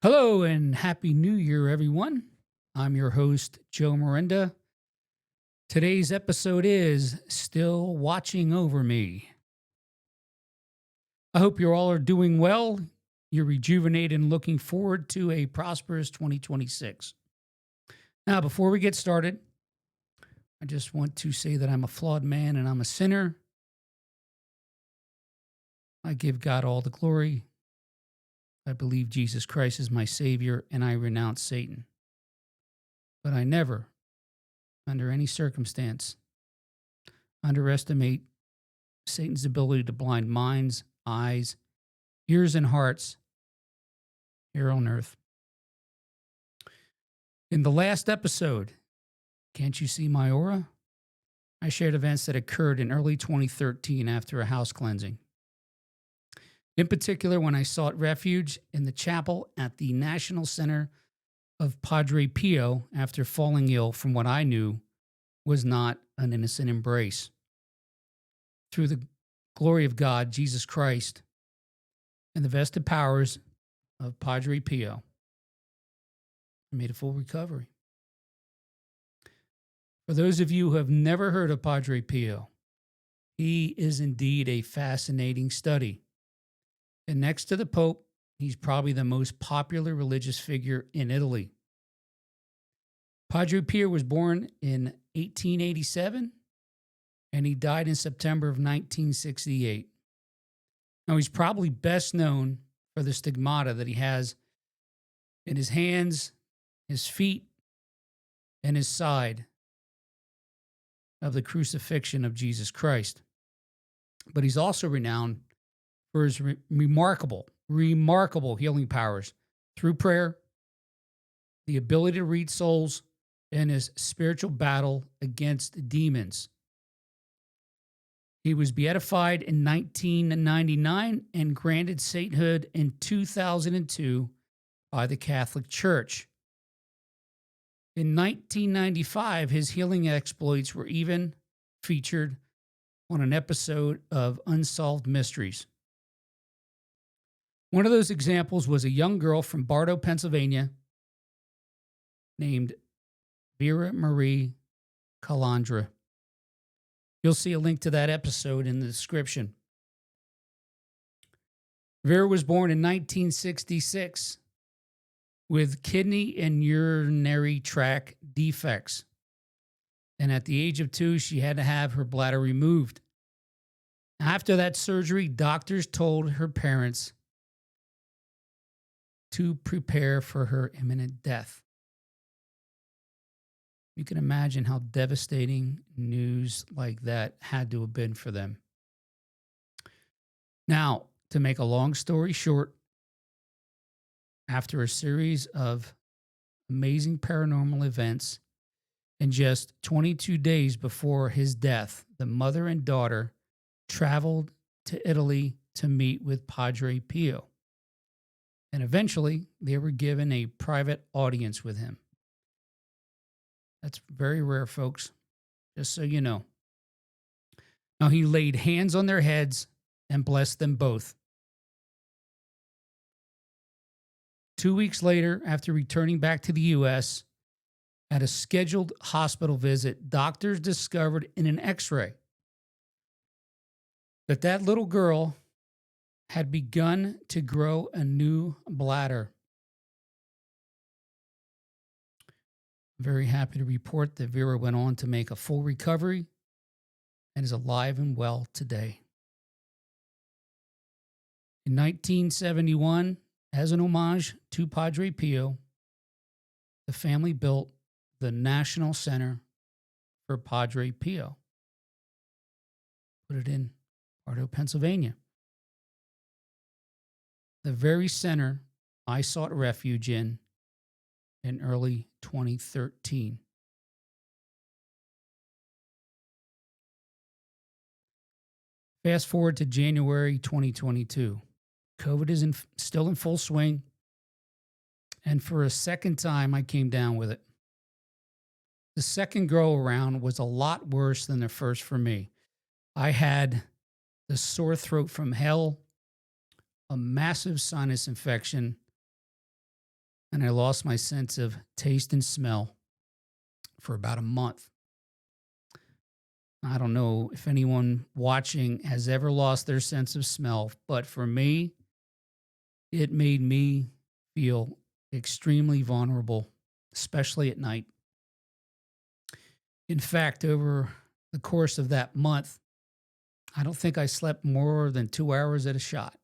Hello and Happy New Year, everyone. I'm your host, Joe Miranda. Today's episode is Still Watching Over Me. I hope you all are doing well. You're rejuvenated and looking forward to a prosperous 2026. Now, before we get started, I just want to say that I'm a flawed man and I'm a sinner. I give God all the glory. I believe Jesus Christ is my Savior, and I renounce Satan. But I never, under any circumstance, underestimate Satan's ability to blind minds, eyes, ears, and hearts here on earth. In the last episode, Can't You See My Aura? I shared events that occurred in early 2013 after a house cleansing. In particular, when I sought refuge in the chapel at the National Center of Padre Pio after falling ill from what I knew was not an innocent embrace. Through the glory of God, Jesus Christ, and the vested powers of Padre Pio, I made a full recovery. For those of you who have never heard of Padre Pio, he is indeed a fascinating study. And next to the Pope, he's probably the most popular religious figure in Italy. Padre Pio was born in 1887, and he died in September of 1968. Now, he's probably best known for the stigmata that he has in his hands, his feet, and his side of the crucifixion of Jesus Christ. But he's also renowned for his remarkable healing powers through prayer, the ability to read souls, and his spiritual battle against demons. He was beatified in 1999 and granted sainthood in 2002 by the Catholic Church. In 1995, his healing exploits were even featured on an episode of Unsolved Mysteries. One of those examples was a young girl from Bartow, Pennsylvania, named Vera Marie Calandra. You'll see a link to that episode in the description. Vera was born in 1966 with kidney and urinary tract defects. And at the age of 2, she had to have her bladder removed. After that surgery, doctors told her parents to prepare for her imminent death. You can imagine how devastating news like that had to have been for them. Now, to make a long story short, after a series of amazing paranormal events, and just 22 days before his death, the mother and daughter traveled to Italy to meet with Padre Pio. And eventually, they were given a private audience with him. That's very rare, folks, just so you know. Now, he laid hands on their heads and blessed them both. 2 weeks later, after returning back to the U.S., at a scheduled hospital visit, doctors discovered in an x-ray that little girl had begun to grow a new bladder. I'm very happy to report that Vera went on to make a full recovery and is alive and well today. In 1971, as an homage to Padre Pio, the family built the National Center for Padre Pio. Put it in Bartow, Pennsylvania. The very center I sought refuge in early 2013. Fast forward to January 2022. COVID is still in full swing. And for a second time, I came down with it. The second go around was a lot worse than the first for me. I had the sore throat from hell, a massive sinus infection, and I lost my sense of taste and smell for about a month. I don't know if anyone watching has ever lost their sense of smell, but for me, it made me feel extremely vulnerable, especially at night. In fact, over the course of that month, I don't think I slept more than 2 hours at a shot.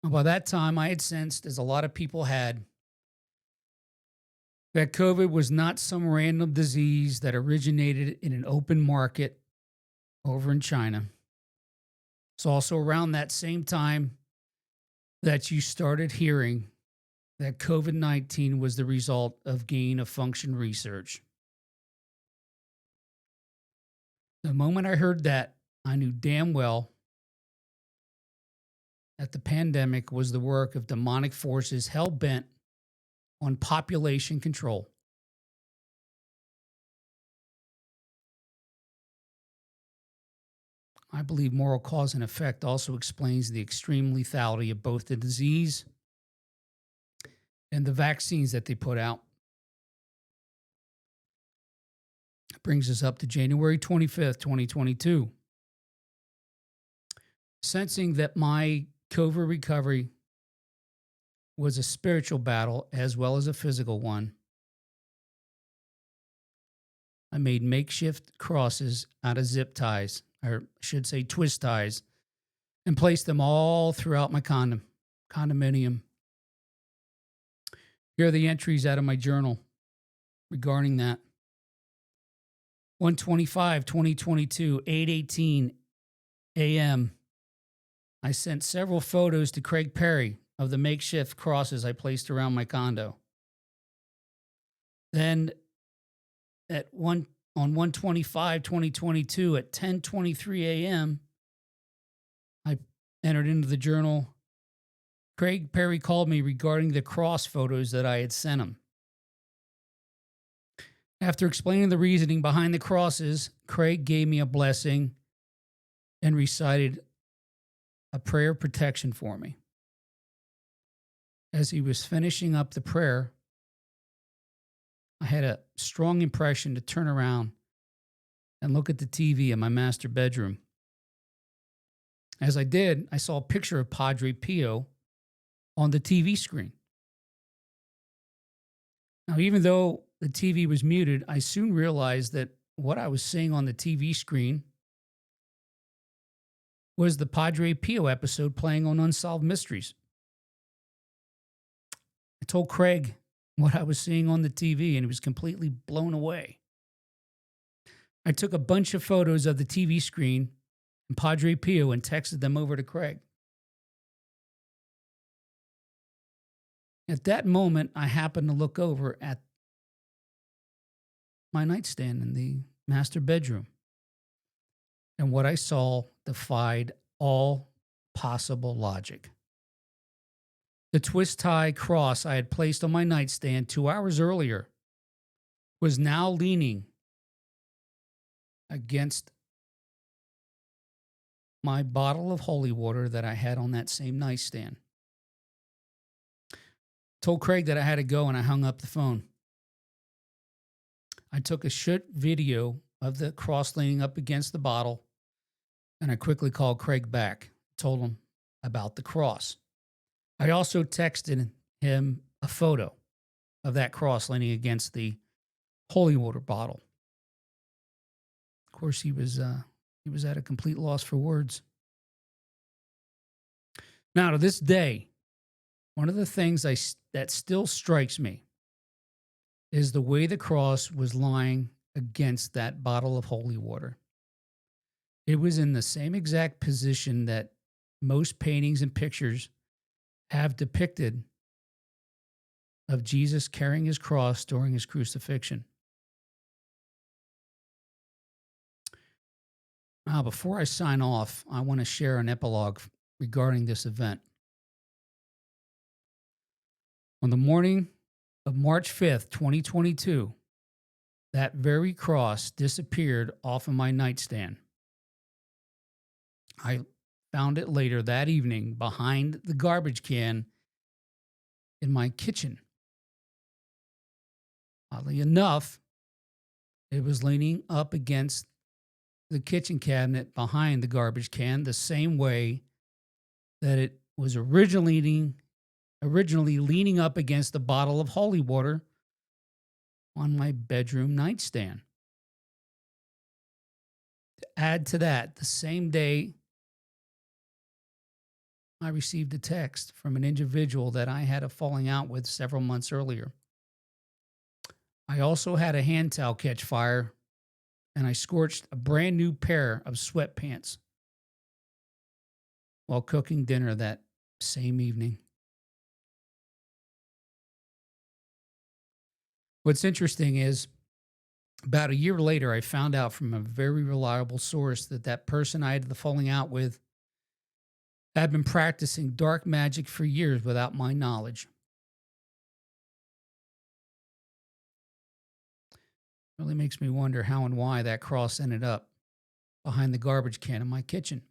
And by that time, I had sensed, as a lot of people had, that COVID was not some random disease that originated in an open market over in China. It's also around that same time that you started hearing that COVID-19 was the result of gain of function research. The moment I heard that, I knew damn well that the pandemic was the work of demonic forces hell-bent on population control. I believe moral cause and effect also explains the extreme lethality of both the disease and the vaccines that they put out. It brings us up to January 25th, 2022. Sensing that my COVID recovery was a spiritual battle as well as a physical one, I made makeshift crosses out of zip ties, or I should say twist ties, and placed them all throughout my condominium. Here are the entries out of my journal regarding that. 1/25/2022, 8:18 a.m. I sent several photos to Craig Perry of the makeshift crosses I placed around my condo. Then on 1/25/2022 at 10:23 a.m., I entered into the journal. Craig Perry called me regarding the cross photos that I had sent him. After explaining the reasoning behind the crosses, Craig gave me a blessing and recited a prayer of protection for me. As he was finishing up the prayer, I had a strong impression to turn around and look at the TV in my master bedroom. As I did, I saw a picture of Padre Pio on the TV screen. Now, even though the TV was muted, I soon realized that what I was seeing on the TV screen was the Padre Pio episode playing on Unsolved Mysteries. I told Craig what I was seeing on the TV, and he was completely blown away. I took a bunch of photos of the TV screen and Padre Pio and texted them over to Craig. At that moment, I happened to look over at my nightstand in the master bedroom, and what I saw defied all possible logic. The twist tie cross I had placed on my nightstand 2 hours earlier was now leaning against my bottle of holy water that I had on that same nightstand. Told Craig that I had to go, and I hung up the phone. I took a short video of the cross leaning up against the bottle, and I quickly called Craig back, told him about the cross. I also texted him a photo of that cross leaning against the holy water bottle. Of course, he was at a complete loss for words. Now, to this day, one of the things that still strikes me is the way the cross was lying against that bottle of holy water. It was in the same exact position that most paintings and pictures have depicted of Jesus carrying his cross during his crucifixion. Now, before I sign off, I want to share an epilogue regarding this event. On the morning of March 5th, 2022, that very cross disappeared off of my nightstand. I found it later that evening behind the garbage can in my kitchen. Oddly enough, it was leaning up against the kitchen cabinet behind the garbage can, the same way that it was originally leaning up against a bottle of holy water on my bedroom nightstand. To add to that, the same day I received a text from an individual that I had a falling out with several months earlier. I also had a hand towel catch fire, and I scorched a brand new pair of sweatpants while cooking dinner that same evening. What's interesting is, about a year later, I found out from a very reliable source that that person I had the falling out with had been practicing dark magic for years without my knowledge. Really makes me wonder how and why that cross ended up behind the garbage can in my kitchen.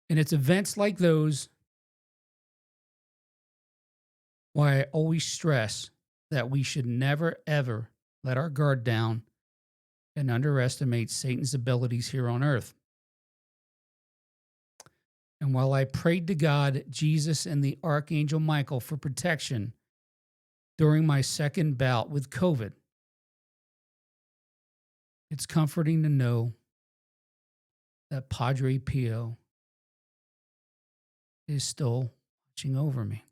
And it's events like those why I always stress that we should never, ever let our guard down and underestimate Satan's abilities here on earth. And while I prayed to God, Jesus, and the Archangel Michael for protection during my second bout with COVID, it's comforting to know that Padre Pio is still watching over me.